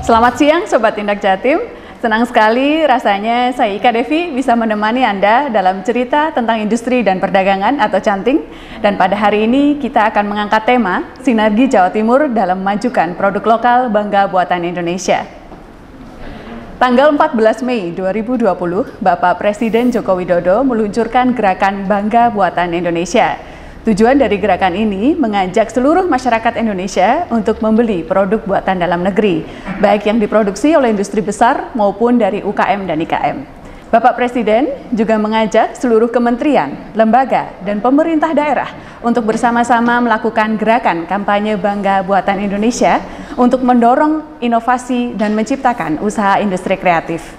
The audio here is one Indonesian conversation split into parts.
Selamat siang Sobat Indak Jatim. Senang sekali rasanya saya Ika Devi bisa menemani Anda dalam cerita tentang industri dan perdagangan atau canting. Dan pada hari ini kita akan mengangkat tema Sinergi Jawa Timur dalam memajukan produk lokal bangga buatan Indonesia. Tanggal 14 Mei 2020, Bapak Presiden Joko Widodo meluncurkan gerakan Bangga Buatan Indonesia. Tujuan dari gerakan ini mengajak seluruh masyarakat Indonesia untuk membeli produk buatan dalam negeri, baik yang diproduksi oleh industri besar maupun dari UKM dan IKM. Bapak Presiden juga mengajak seluruh kementerian, lembaga, dan pemerintah daerah untuk bersama-sama melakukan gerakan kampanye Bangga Buatan Indonesia untuk mendorong inovasi dan menciptakan usaha industri kreatif.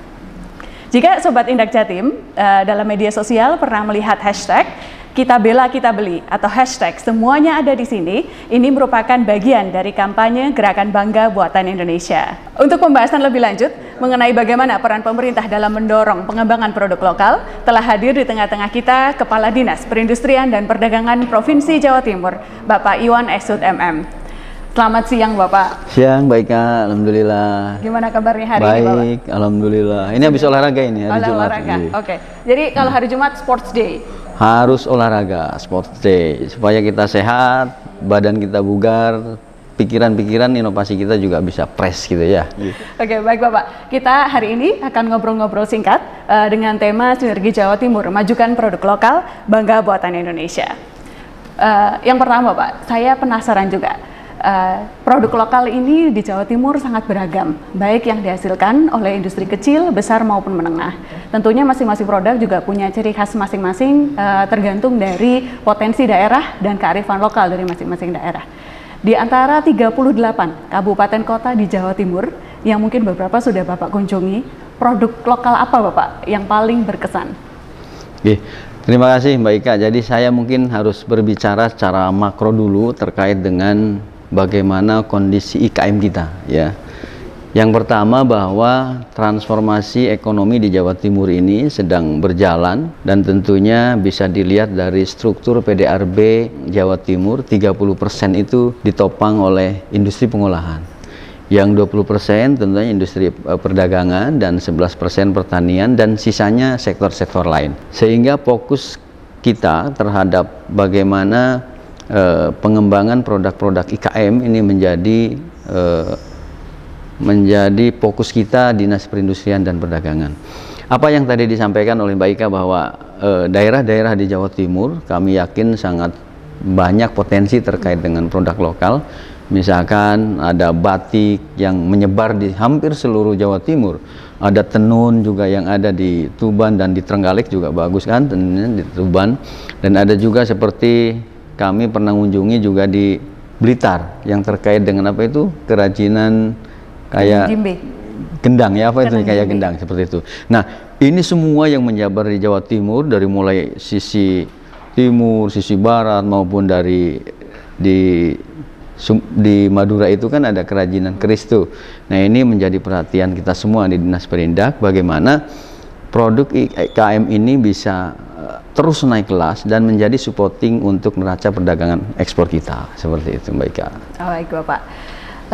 Jika Sobat Indak Jatim dalam media sosial pernah melihat hashtag Kita Bela Kita Beli atau hashtag semuanya ada di sini, ini merupakan bagian dari kampanye Gerakan Bangga Buatan Indonesia. Untuk pembahasan lebih lanjut mengenai bagaimana peran pemerintah dalam mendorong pengembangan produk lokal, telah hadir di tengah-tengah kita Kepala Dinas Perindustrian dan Perdagangan Provinsi Jawa Timur, Bapak Iwan Esut MM. Selamat siang Bapak. Siang, baik Kak, alhamdulillah. Gimana kabarnya hari ini Bapak? Baik, alhamdulillah. Ini habis olahraga ini, hari Jumat. Olahraga, oke. Jadi kalau hari Jumat Sports Day? Harus olahraga, sports day, supaya kita sehat, badan kita bugar, pikiran-pikiran inovasi kita juga bisa fresh gitu ya. Oke, baik Bapak. Kita hari ini akan ngobrol-ngobrol singkat dengan tema Sinergi Jawa Timur, majukan produk lokal, bangga buatan Indonesia. Yang pertama Pak, saya penasaran juga. Produk lokal ini di Jawa Timur sangat beragam, baik yang dihasilkan oleh industri kecil, besar maupun menengah. Tentunya masing-masing produk juga punya ciri khas masing-masing, tergantung dari potensi daerah dan kearifan lokal dari masing-masing daerah. Di antara 38 kabupaten kota di Jawa Timur, yang mungkin beberapa sudah Bapak kunjungi, produk lokal apa Bapak yang paling berkesan? Oke, terima kasih Mbak Ika. Jadi saya mungkin harus berbicara secara makro dulu terkait dengan bagaimana kondisi IKM kita ya. Yang pertama bahwa transformasi ekonomi di Jawa Timur ini sedang berjalan dan tentunya bisa dilihat dari struktur PDRB Jawa Timur 30% itu ditopang oleh industri pengolahan. Yang 20% tentunya industri perdagangan dan 11% pertanian dan sisanya sektor-sektor lain. Sehingga fokus kita terhadap bagaimana pengembangan produk-produk IKM ini menjadi fokus kita Dinas Perindustrian dan Perdagangan. Apa yang tadi disampaikan oleh Mbak Ika bahwa daerah-daerah di Jawa Timur kami yakin sangat banyak potensi terkait dengan produk lokal. Misalkan ada batik yang menyebar di hampir seluruh Jawa Timur, ada tenun juga yang ada di Tuban dan di Trenggalek juga bagus kan tenunnya di Tuban, dan ada juga seperti kami pernah mengunjungi juga di Blitar yang terkait dengan apa itu kerajinan kayak Jimbe. Gendang ya, apa itu kayak Jimbe. gendang seperti itu. Nah, ini semua yang menjabar di Jawa Timur dari mulai sisi timur, sisi barat maupun di Madura itu kan ada kerajinan keris tuh. Nah, ini menjadi perhatian kita semua di Dinas Perindak bagaimana produk IKM ini bisa terus naik kelas dan menjadi supporting untuk neraca perdagangan ekspor kita, seperti itu Mbak Ika. Oh, baik Bapak.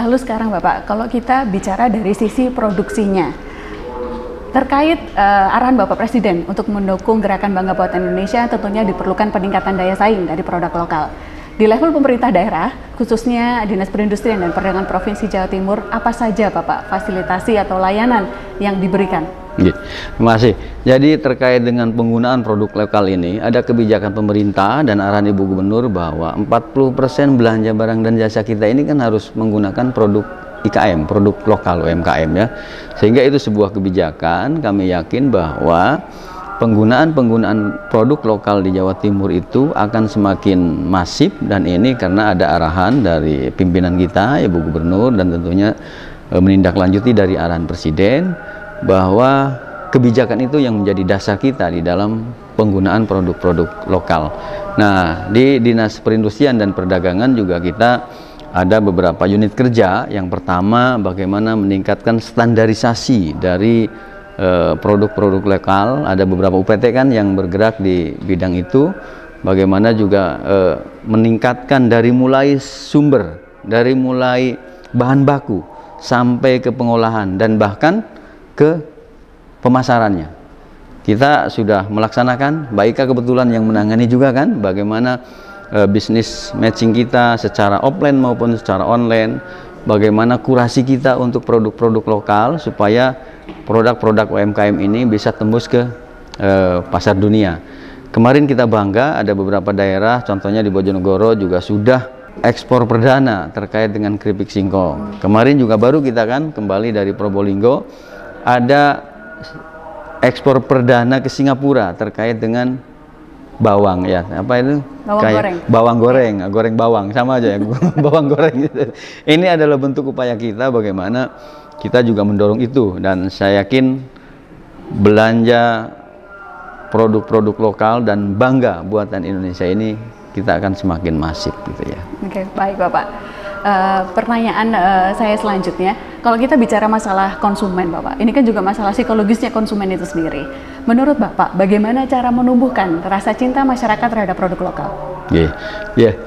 Lalu sekarang Bapak, kalau kita bicara dari sisi produksinya, terkait arahan Bapak Presiden untuk mendukung gerakan Bangga Buatan Indonesia, tentunya diperlukan peningkatan daya saing dari produk lokal. Di level pemerintah daerah, khususnya Dinas Perindustrian dan Perdagangan Provinsi Jawa Timur, apa saja Bapak fasilitasi atau layanan yang diberikan? Terima kasih. Jadi terkait dengan penggunaan produk lokal ini, ada kebijakan pemerintah dan arahan Ibu Gubernur bahwa 40% belanja barang dan jasa kita ini kan harus menggunakan produk IKM, produk lokal UMKM ya. Sehingga itu sebuah kebijakan, kami yakin bahwa penggunaan produk lokal di Jawa Timur itu akan semakin masif, dan ini karena ada arahan dari pimpinan kita, Ibu Gubernur, dan tentunya menindaklanjuti dari arahan Presiden bahwa kebijakan itu yang menjadi dasar kita di dalam penggunaan produk-produk lokal. Nah, di Dinas Perindustrian dan Perdagangan juga kita ada beberapa unit kerja. Yang pertama, bagaimana meningkatkan standarisasi dari produk-produk lokal. Ada beberapa UPT kan yang bergerak di bidang itu. Bagaimana juga meningkatkan dari mulai sumber, dari mulai bahan baku sampai ke pengolahan dan bahkan ke pemasarannya. Kita sudah melaksanakan, Mbak Ika kebetulan yang menangani juga kan, bagaimana bisnis matching kita secara offline maupun secara online, bagaimana kurasi kita untuk produk-produk lokal supaya produk-produk UMKM ini bisa tembus ke pasar dunia. Kemarin kita bangga ada beberapa daerah, contohnya di Bojonegoro juga sudah ekspor perdana terkait dengan keripik singkong. Kemarin juga baru kita kan kembali dari Probolinggo, ada ekspor perdana ke Singapura terkait dengan bawang, ya apa itu? Bawang goreng. Bawang goreng, goreng bawang sama aja ya. Bawang goreng gitu. Ini adalah bentuk upaya kita bagaimana kita juga mendorong itu, dan saya yakin belanja produk-produk lokal dan bangga buatan Indonesia ini kita akan semakin masif gitu ya. Oke, baik Bapak. Pertanyaan saya selanjutnya, kalau kita bicara masalah konsumen Bapak, ini kan juga masalah psikologisnya konsumen itu sendiri. Menurut Bapak, bagaimana cara menumbuhkan rasa cinta masyarakat terhadap produk lokal?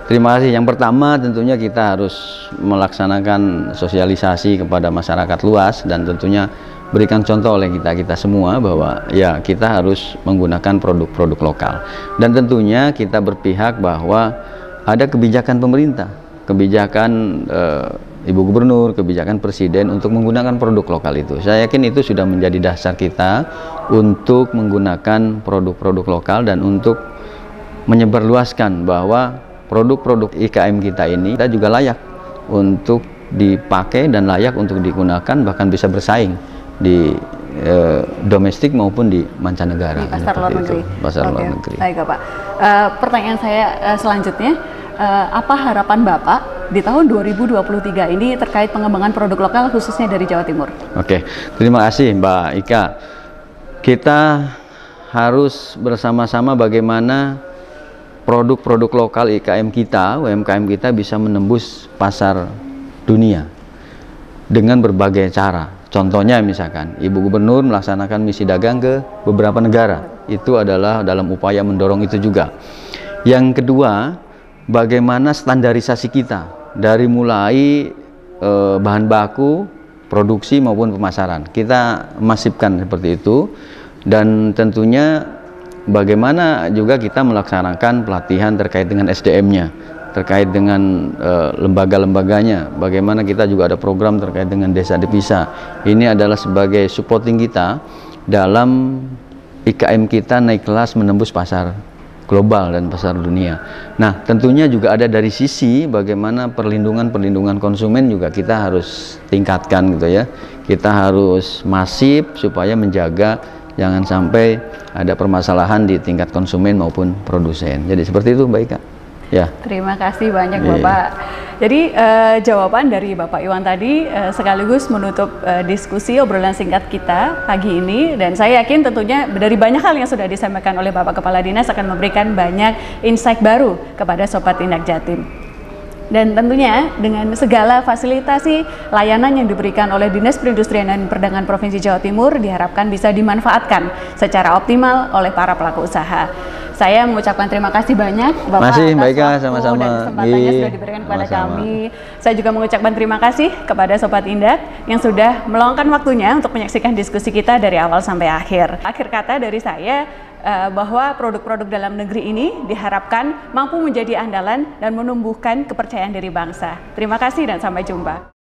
Terima kasih. Yang pertama tentunya kita harus melaksanakan sosialisasi kepada masyarakat luas dan tentunya berikan contoh oleh kita semua bahwa ya kita harus menggunakan produk-produk lokal. Dan tentunya kita berpihak bahwa ada kebijakan pemerintah, kebijakan Ibu Gubernur, kebijakan Presiden untuk menggunakan produk lokal itu. Saya yakin itu sudah menjadi dasar kita untuk menggunakan produk-produk lokal dan untuk menyebarluaskan bahwa produk-produk IKM kita ini kita juga layak untuk dipakai dan layak untuk digunakan, bahkan bisa bersaing di domestik maupun di mancanegara. Di pasar luar negeri. Pasar luar negeri. Baik Bapak. Pertanyaan saya selanjutnya, apa harapan Bapak di tahun 2023 ini terkait pengembangan produk lokal khususnya dari Jawa Timur? Oke, terima kasih Mbak Ika. Kita harus bersama-sama bagaimana produk-produk lokal IKM kita, UMKM kita bisa menembus pasar dunia dengan berbagai cara. Contohnya misalkan Ibu Gubernur melaksanakan misi dagang ke beberapa negara. Itu adalah dalam upaya mendorong itu juga. Yang kedua, bagaimana standarisasi kita dari mulai bahan baku, produksi maupun pemasaran. Kita masifkan seperti itu, dan tentunya bagaimana juga kita melaksanakan pelatihan terkait dengan SDM-nya, terkait dengan lembaga-lembaganya. Bagaimana kita juga ada program terkait dengan desa devisa. Ini adalah sebagai supporting kita dalam IKM kita naik kelas menembus pasar global dan pasar dunia. Nah, tentunya juga ada dari sisi bagaimana perlindungan konsumen juga kita harus tingkatkan gitu ya. Kita harus masif supaya menjaga jangan sampai ada permasalahan di tingkat konsumen maupun produsen. Jadi seperti itu Mbak Ika. Ya. Terima kasih banyak Bapak. Jadi jawaban dari Bapak Iwan tadi sekaligus menutup diskusi obrolan singkat kita pagi ini, dan saya yakin tentunya dari banyak hal yang sudah disampaikan oleh Bapak Kepala Dinas akan memberikan banyak insight baru kepada Sobat Tindak Jatim. Dan tentunya dengan segala fasilitasi layanan yang diberikan oleh Dinas Perindustrian dan Perdagangan Provinsi Jawa Timur diharapkan bisa dimanfaatkan secara optimal oleh para pelaku usaha. Saya mengucapkan terima kasih banyak Bapak atas waktu sama-sama dan kesempatannya sudah diberikan kepada kami. Saya juga mengucapkan terima kasih kepada Sobat Tindak yang sudah meluangkan waktunya untuk menyaksikan diskusi kita dari awal sampai akhir. Akhir kata dari saya, bahwa produk-produk dalam negeri ini diharapkan mampu menjadi andalan dan menumbuhkan kepercayaan diri bangsa. Terima kasih dan sampai jumpa.